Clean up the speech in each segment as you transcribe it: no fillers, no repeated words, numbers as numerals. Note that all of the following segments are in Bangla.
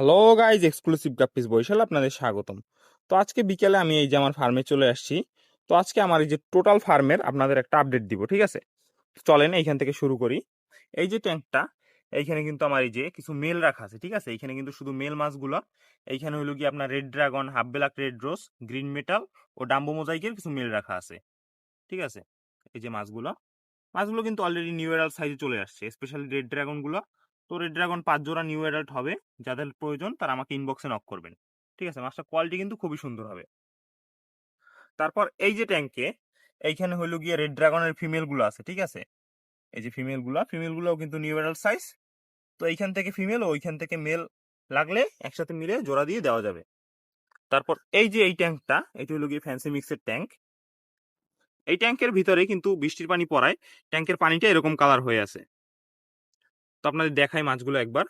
হ্যালো গাইজ, এক্সক্লুসিভ গাপ্পিস বরিশাল আপনাদের স্বাগতম। তো আজকে বিকেলে আমি এই যে আমার ফার্মে চলে আসছি। তো আজকে আমার এই যে টোটাল ফার্মের আপনাদের একটা আপডেট দিব, ঠিক আছে? চলেন এইখান থেকে শুরু করি। এই যে ট্যাঙ্কটা, এইখানে কিন্তু আমার এই যে কিছু মেল রাখা আছে, ঠিক আছে? এইখানে কিন্তু শুধু মেল মাছগুলো। এইখানে হলো কি আপনার red dragon, half black red rose, green metal ও ডাম্বো মোজাইকের কিছু মেল রাখা আছে, ঠিক আছে? এই যে মাছগুলো মাছগুলো কিন্তু অলরেডি নিউ অ্যাডাল্ট সাইজে চলে আসছে, স্পেশালি রেড ড্রাগন গুলো। তো রেড ড্রাগন 5 জোড়া নিউ অ্যাডাল্ট হবে। যাদের প্রয়োজন তারা আমাকে ইনবক্সে নক করবেন, ঠিক আছে? মাছটা কোয়ালিটি কিন্তু খুবই সুন্দর হবে। তারপর এই যে ট্যাঙ্কে এইখানে হইলো গিয়ে রেড ড্রাগনের ফিমেল গুলো আছে, ঠিক আছে? এই যে ফিমেল গুলোও কিন্তু নিউ অ্যাডাল্ট সাইজ। তো এইখান থেকে ফিমেল ও ওইখান থেকে মেল লাগলে একসাথে মিলে জোড়া দিয়ে দেওয়া যাবে। তারপর এই যে এই ট্যাঙ্কটা, এটা হলো গিয়ে ফ্যান্সি মিক্সের ট্যাঙ্ক। এই ট্যাঙ্কের ভিতরে কিন্তু বৃষ্টির পানি পড়ায় ট্যাঙ্কের পানিটা এরকম কালার হয়ে আছে। তো আপনাদের দেখাই মাছগুলো একবার।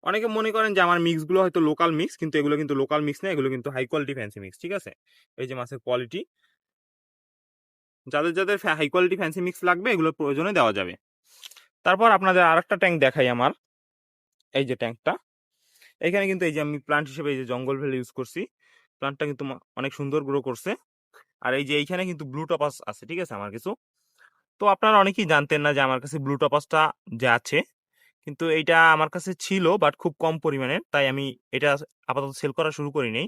অনেকে মনে করেন যে আমার মিক্সগুলো হয়তো লোকাল মিক্স, কিন্তু এগুলো কিন্তু লোকাল মিক্স না, এগুলো কিন্তু হাই কোয়ালিটি ফ্যান্সি মিক্স, ঠিক আছে? এই যে মাছের কোয়ালিটি, যাদের যাদের হাই কোয়ালিটি ফ্যান্সি মিক্স লাগবে এগুলোর প্রয়োজনে দেওয়া যাবে। তারপর আপনাদের আরেকটা ট্যাঙ্ক দেখাই আমার। এই যে ট্যাঙ্কটা, এখানে কিন্তু এই যে আমি প্লান্ট হিসেবে এই যে জঙ্গল ভেল ইউজ করছি। প্লান্টটা কিন্তু অনেক সুন্দর গ্রো করছে। আর এই যে এইখানে কিন্তু ব্লু টপাস আছে, ঠিক আছে আমার কিছু। তো আপনারা অনেকেই জানতেন না যে আমার কাছে ব্লু টপাসটা যে আছে, কিন্তু এইটা আমার কাছে ছিল বাট খুব কম পরিমাণে, তাই আমি এটা আপাতত সেল করা শুরু করি নাই।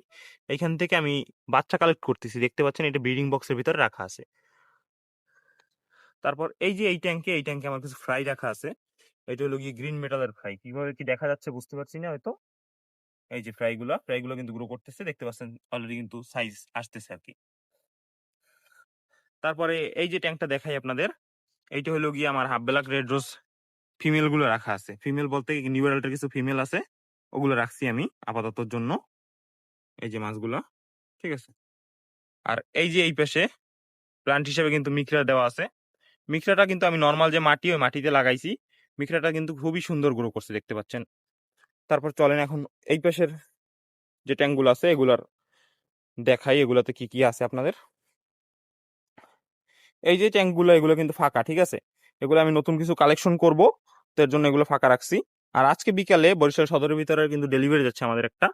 এইখান থেকে আমি বাচ্চা কালেক্ট করতেছি, দেখতে পাচ্ছেন এটা ব্রিডিং বক্সের ভিতরে রাখা আছে। তারপর এই যে এই ট্যাঙ্কে আমার কিছু ফ্রাই রাখা আছে। এটা হলো গিয়ে গ্রিন মেটালের ফ্রাই, কিভাবে কি দেখা যাচ্ছে বুঝতে পারছি না হয়তো। এই যে ফ্রাইগুলো কিন্তু গ্রো করতেছে, দেখতে পাচ্ছেন অলরেডি কিন্তু সাইজ আসতেছে আর কি। তারপরে এই যে ট্যাঙ্কটা দেখাই আপনাদের, এইটা হলো গিয়ে আমার হাফ ব্ল্যাক রেড রোজ ফিমেল গুলো রাখা আছে। ফিমেল বলতে নিউ অ্যাডাল্টের কিছু ফিমেল আছে, ওগুলো রাখছি আমি আপাততর জন্য। এই যে মাছগুলো, ঠিক আছে? আর এই যে এই পাশে প্লান্ট হিসেবে কিন্তু মিক্রা দেওয়া আছে। মিক্রাটা কিন্তু আমি নর্মাল যে মাটি, ওই মাটিতে লাগাইছি। মিক্রাটা কিন্তু খুবই সুন্দর গ্রো করছে, দেখতে পাচ্ছেন। তারপর চলেন এখন এই পাশের যে ট্যাঙ্কগুলো আছে এগুলার দেখাই, এগুলাতে কি কি আছে আপনাদের। এই যে ট্যাঙ্কগুলো, এগুলো কিন্তু ফাঁকা, ঠিক আছে? এগুলো আমি নতুন কিছু কালেকশন করব, তো এর জন্য এগুলো ফাঁকা রাখছি। আর আজকে বিকালে বরিশাল সদরের ভিতরে কিন্তু ডেলিভারি যাচ্ছে আমাদের একটা,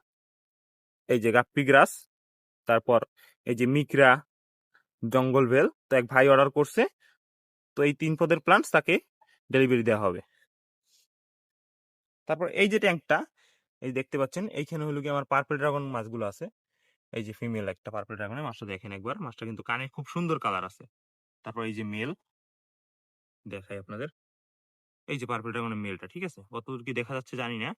এই যে গাপ্পি গ্রাস, তারপর এই যে মিক্রা, জঙ্গল ভেল। তো এক ভাই অর্ডার করছে, তো এই 3 পদের প্লান্টস তাকে ডেলিভারি দেওয়া হবে। তারপর এই যে ট্যাঙ্কটা, এই দেখতে পাচ্ছেন এইখানে হলো কি আমার পার্পল ড্রাগন মাছগুলো আছে। এই যে ফিমেল একটা পার্পল ড্রাগনের মাছটা দেখেন একবার, মাছটা কিন্তু কানে খুব সুন্দর কালার আছে। তারপর এই যে মেল দেখাই আপনাদের, এই যে পার্পল ড্রাগনের মেলটা, ঠিক আছে? কতদূর কি দেখা যাচ্ছে জানি না।